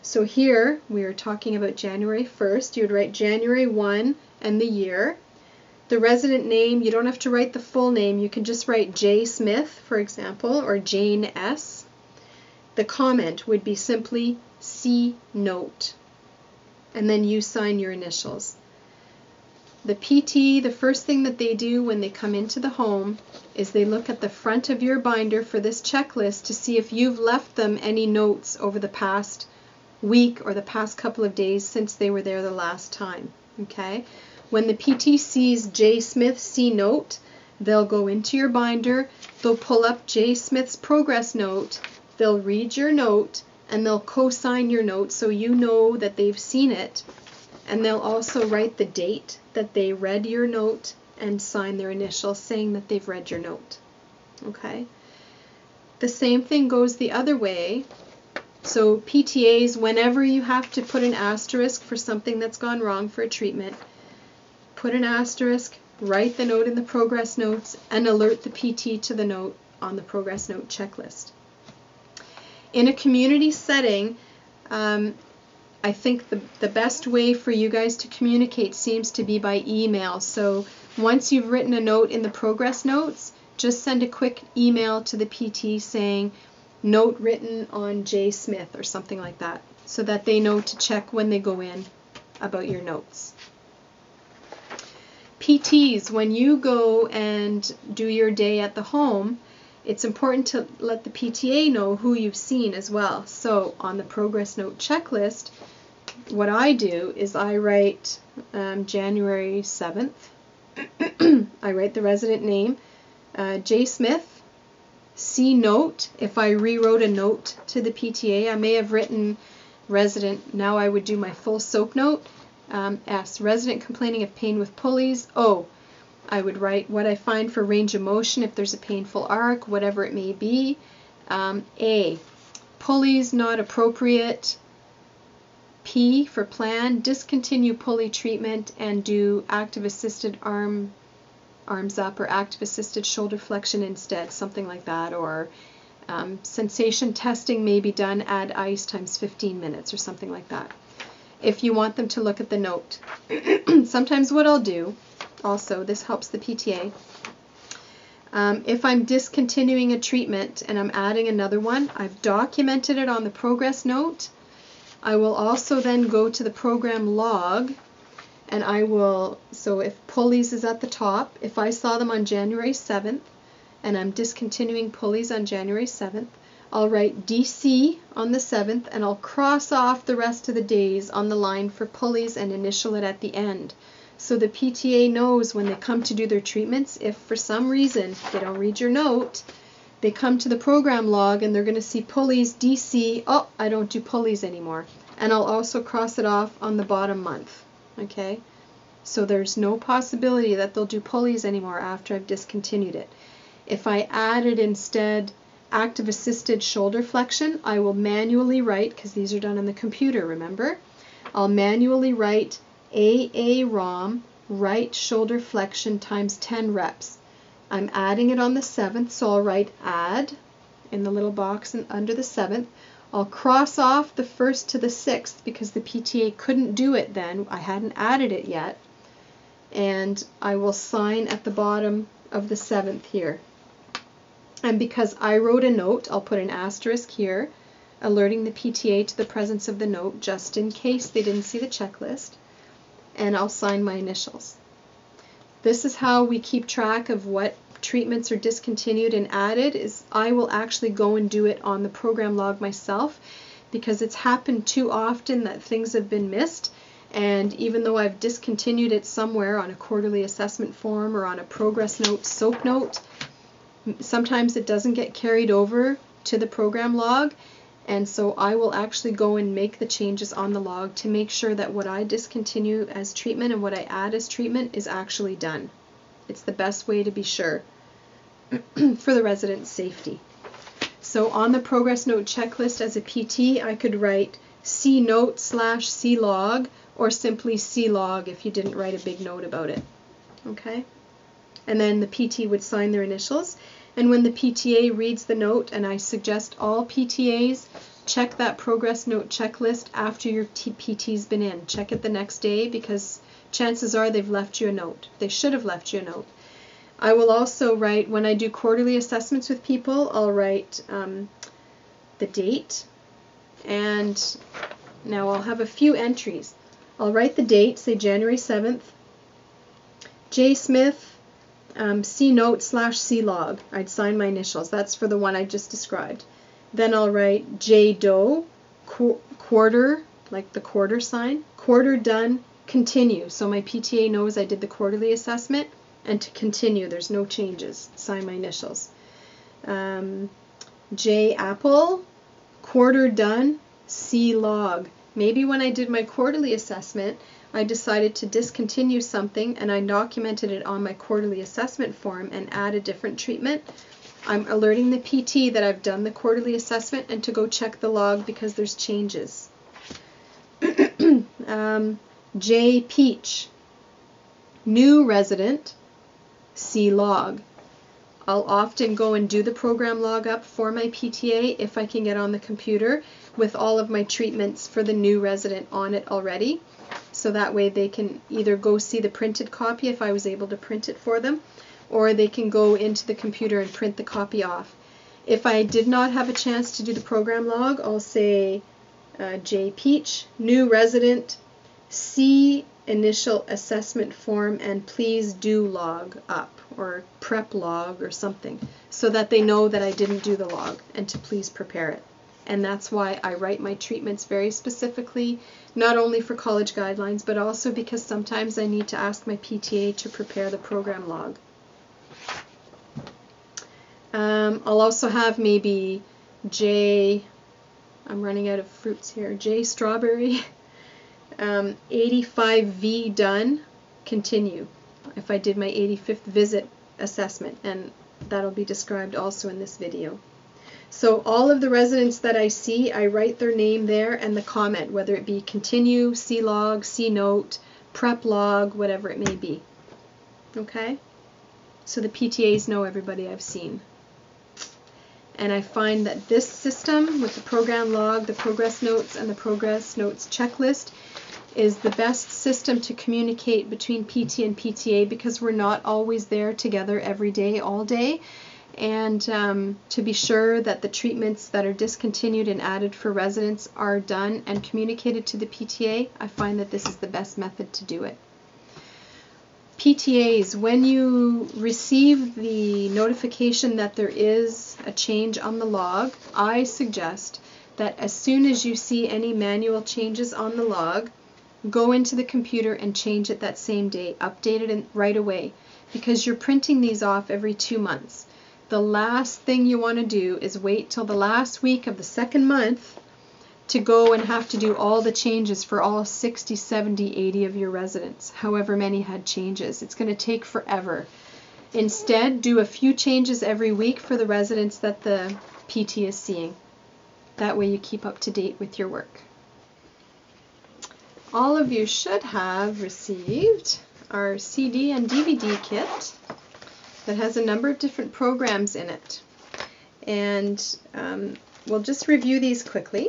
So here we are talking about January 1st. You would write January 1 and the year. The resident name, you don't have to write the full name. You can just write J. Smith, for example, or Jane S. The comment would be simply C note. And then you sign your initials. The PT, the first thing that they do when they come into the home is they look at the front of your binder for this checklist to see if you've left them any notes over the past week or the past couple of days since they were there the last time. Okay? When the PT sees J. Smith C note, they'll go into your binder, they'll pull up J. Smith's progress note, they'll read your note, and they'll co-sign your note so you know that they've seen it. And they'll also write the date that they read your note and sign their initials saying that they've read your note. Okay? The same thing goes the other way. So PTAs, whenever you have to put an asterisk for something that's gone wrong for a treatment, put an asterisk, write the note in the progress notes, and alert the PT to the note on the progress note checklist. In a community setting, I think the best way for you guys to communicate seems to be by email. So once you've written a note in the progress notes, just send a quick email to the PT saying, note written on J. Smith or something like that, so that they know to check when they go in about your notes. PTs, when you go and do your day at the home, it's important to let the PTA know who you've seen as well. So on the progress note checklist, what I do is I write January 7th. I write the resident name, J. Smith, C note. If I rewrote a note to the PTA, I may have written resident. Now I would do my full SOAP note. S, resident complaining of pain with pulleys. O, I would write what I find for range of motion if there's a painful arc, whatever it may be. A, pulleys not appropriate. P for plan, discontinue pulley treatment and do active assisted arms up or active assisted shoulder flexion instead, something like that. Or sensation testing may be done, add ice times 15 minutes or something like that, if you want them to look at the note. Sometimes what I'll do, also, this helps the PTA, if I'm discontinuing a treatment and I'm adding another one, I've documented it on the progress note. I will also then go to the program log, and I will, so if pulleys is at the top, if I saw them on January 7th, and I'm discontinuing pulleys on January 7th, I'll write DC on the 7th, and I'll cross off the rest of the days on the line for pulleys and initial it at the end. So the PTA knows when they come to do their treatments, if for some reason they don't read your note, they come to the program log and they're going to see pulleys DC, oh, I don't do pulleys anymore. And I'll also cross it off on the bottom month. Okay? So there's no possibility that they'll do pulleys anymore after I've discontinued it. If I added instead active assisted shoulder flexion, I will manually write, because these are done on the computer, remember? I'll manually write AA-ROM, right shoulder flexion times 10 reps. I'm adding it on the 7th, so I'll write add in the little box under the 7th. I'll cross off the 1st to the 6th because the PTA couldn't do it then. I hadn't added it yet. And I will sign at the bottom of the 7th here. And because I wrote a note, I'll put an asterisk here, alerting the PTA to the presence of the note just in case they didn't see the checklist. And I'll sign my initials. This is how we keep track of what treatments are discontinued and added. Is I will actually go and do it on the program log myself, because it's happened too often that things have been missed, and even though I've discontinued it somewhere on a quarterly assessment form or on a progress note, SOAP note, sometimes it doesn't get carried over to the program log, and so I will actually go and make the changes on the log to make sure that what I discontinue as treatment and what I add as treatment is actually done. It's the best way to be sure for the resident's safety. So on the progress note checklist as a PT, I could write C note / C log, or simply C log if you didn't write a big note about it. Okay? And then the PT would sign their initials. And when the PTA reads the note, and I suggest all PTAs check that progress note checklist after your PT's been in. Check it the next day, because chances are they've left you a note. They should have left you a note. I will also write, when I do quarterly assessments with people, I'll write the date, and now I'll have a few entries. I'll write the date, say January 7th, J. Smith, C note / C log. I'd sign my initials. That's for the one I just described. Then I'll write J. Doe, quarter, like the quarter sign, quarter done, continue. So my PTA knows I did the quarterly assessment, and to continue, there's no changes. Sign my initials. J. Apple, quarter done, C log. Maybe when I did my quarterly assessment, I decided to discontinue something, and I documented it on my quarterly assessment form and add a different treatment. I'm alerting the PT that I've done the quarterly assessment and to go check the log because there's changes. J. Peach, new resident, C log. I'll often go and do the program log up for my PTA if I can get on the computer with all of my treatments for the new resident on it already. So that way they can either go see the printed copy if I was able to print it for them, or they can go into the computer and print the copy off. If I did not have a chance to do the program log, I'll say J. Peach, new resident, C initial assessment form, and please do log up, or prep log or something, so that they know that I didn't do the log and to please prepare it. And that's why I write my treatments very specifically, not only for college guidelines, but also because sometimes I need to ask my PTA to prepare the program log. I'll also have maybe J, I'm running out of fruits here, J strawberry, 85V done, continue, if I did my 85th visit assessment, and that'll be described also in this video. So all of the residents that I see, I write their name there and the comment, whether it be continue, C log, C note, prep log, whatever it may be. Okay? So the PTAs know everybody I've seen. And I find that this system with the program log, the progress notes, and the progress notes checklist is the best system to communicate between PT and PTA, because we're not always there together every day, all day. And to be sure that the treatments that are discontinued and added for residents are done and communicated to the PTA, I find that this is the best method to do it. PTAs, when you receive the notification that there is a change on the log, I suggest that as soon as you see any manual changes on the log, go into the computer and change it that same day. Update it right away, because you're printing these off every 2 months. The last thing you want to do is wait till the last week of the second month to go and have to do all the changes for all 60, 70, 80 of your residents, however many had changes. It's going to take forever. Instead, do a few changes every week for the residents that the PT is seeing. That way you keep up to date with your work. All of you should have received our CD and DVD kit that has a number of different programs in it. And we'll just review these quickly.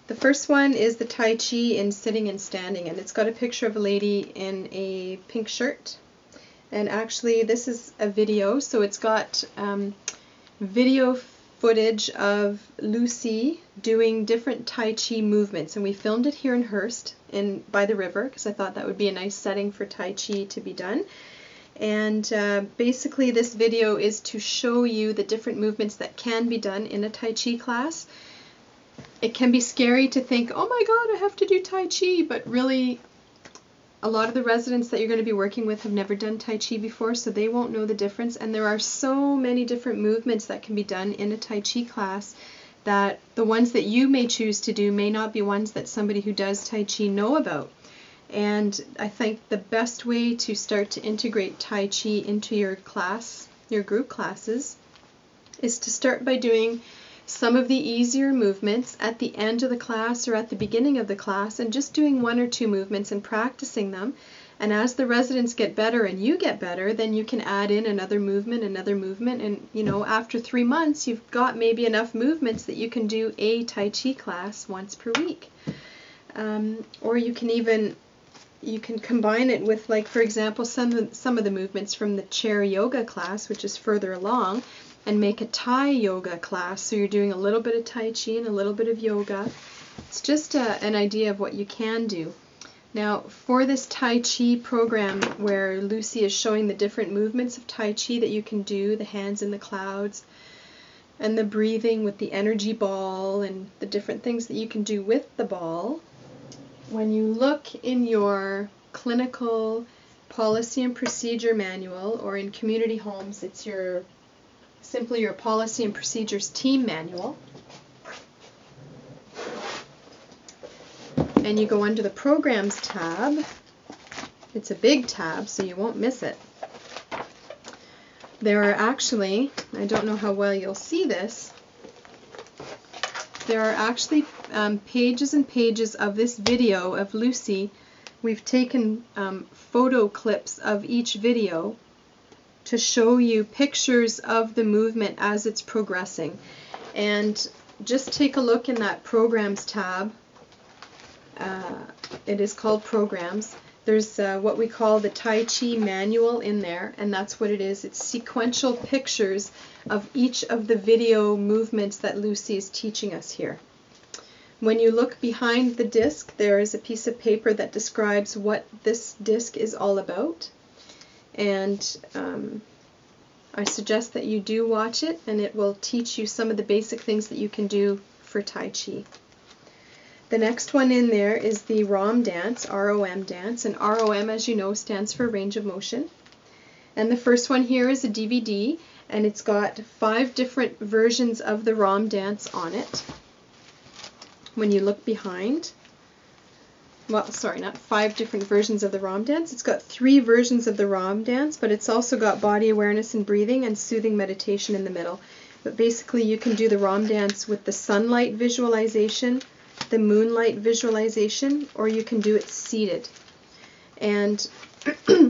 The first one is the Tai Chi in sitting and standing, and it's got a picture of a lady in a pink shirt. And actually this is a video, so it's got video footage of Lucy doing different Tai Chi movements, and we filmed it here in Hearst by the river, because I thought that would be a nice setting for Tai Chi to be done. And basically this video is to show you the different movements that can be done in a Tai Chi class. It can be scary to think, oh my god, I have to do Tai Chi, but really a lot of the residents that you're going to be working with have never done Tai Chi before, so they won't know the difference. And there are so many different movements that can be done in a Tai Chi class that the ones that you may choose to do may not be ones that somebody who does Tai Chi know about. And I think the best way to start to integrate Tai Chi into your class, your group classes, is to start by doing some of the easier movements at the end of the class or at the beginning of the class, and just doing 1 or 2 movements and practicing them. And as the residents get better and you get better, then you can add in another movement, and you know, after 3 months you've got maybe enough movements that you can do a Tai Chi class once per week. Or you can combine it with, like, for example, some of the movements from the chair yoga class, which is further along, and make a Thai yoga class. So you're doing a little bit of Tai Chi and a little bit of yoga. It's just an idea of what you can do. Now, for this Tai Chi program where Lucy is showing the different movements of Tai Chi that you can do, the hands in the clouds, and the breathing with the energy ball, and the different things that you can do with the ball, when you look in your clinical policy and procedure manual, or in community homes, it's simply your policy and procedures team manual, and you go under the programs tab. It's a big tab, so you won't miss it. There are actually, I don't know how well you'll see this, there are actually pages and pages of this video of Lucy. We've taken photo clips of each video to show you pictures of the movement as it's progressing. And just take a look in that programs tab. It is called programs. There's what we call the Tai Chi manual in there, and that's what it is. It's sequential pictures of each of the video movements that Lucy is teaching us here. When you look behind the disc, there is a piece of paper that describes what this disc is all about. And I suggest that you do watch it, and it will teach you some of the basic things that you can do for Tai Chi. The next one in there is the ROM dance, R-O-M dance, and R-O-M, as you know, stands for range of motion. And the first one here is a DVD, and it's got 5 different versions of the ROM dance on it. When you look behind, well, sorry, not 5 different versions of the ROM dance. It's got 3 versions of the ROM dance, but it's also got body awareness and breathing and soothing meditation in the middle. But basically you can do the ROM dance with the sunlight visualization, the moonlight visualization, or you can do it seated. And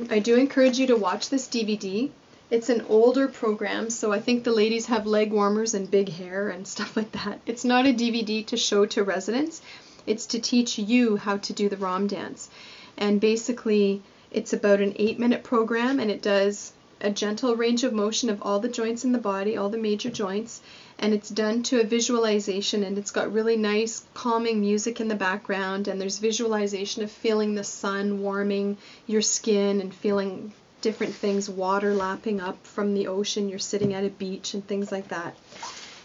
I do encourage you to watch this DVD. It's an older program, so I think the ladies have leg warmers and big hair and stuff like that. It's not a DVD to show to residents. It's to teach you how to do the ROM dance. And basically it's about an 8-minute program, and it does a gentle range of motion of all the joints in the body, all the major joints, and it's done to a visualization, and it's got really nice calming music in the background, and there's visualization of feeling the sun warming your skin and feeling different things, water lapping up from the ocean, you're sitting at a beach and things like that.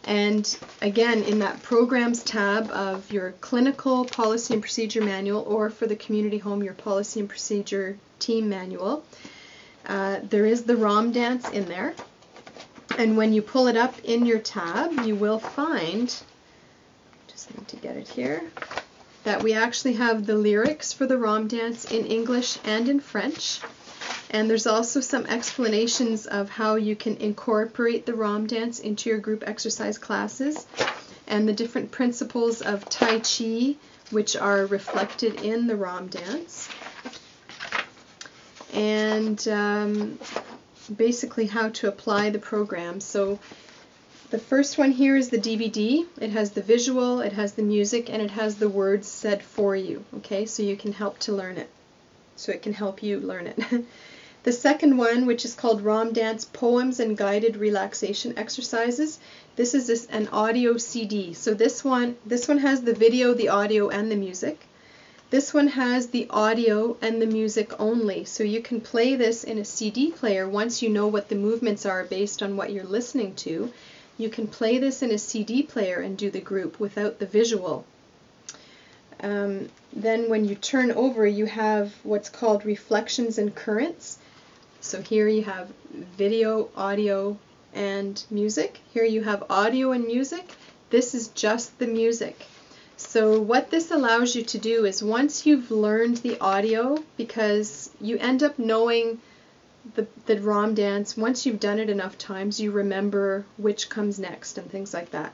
And again, in that programs tab of your clinical policy and procedure manual, or for the community home, your policy and procedure team manual, there is the ROM dance in there. And when you pull it up in your tab, you will find, just need to get it here, that we actually have the lyrics for the ROM dance in English and in French. And there's also some explanations of how you can incorporate the ROM dance into your group exercise classes, and the different principles of Tai Chi which are reflected in the ROM dance. And basically how to apply the program. So the first one here is the DVD. It has the visual, it has the music, and it has the words said for you. Okay, so you can help to learn it. So it can help you learn it. The second one, which is called ROM Dance Poems and Guided Relaxation Exercises, this is an audio CD. So this one has the video, the audio, and the music. This one has the audio and the music only. So you can play this in a CD player once you know what the movements are based on what you're listening to. You can play this in a CD player and do the group without the visual. Then when you turn over, you have what's called Reflections and Currents. So here you have video, audio, and music. Here you have audio and music. This is just the music. So what this allows you to do is, once you've learned the audio, because you end up knowing the ROM dance, once you've done it enough times, you remember which comes next and things like that.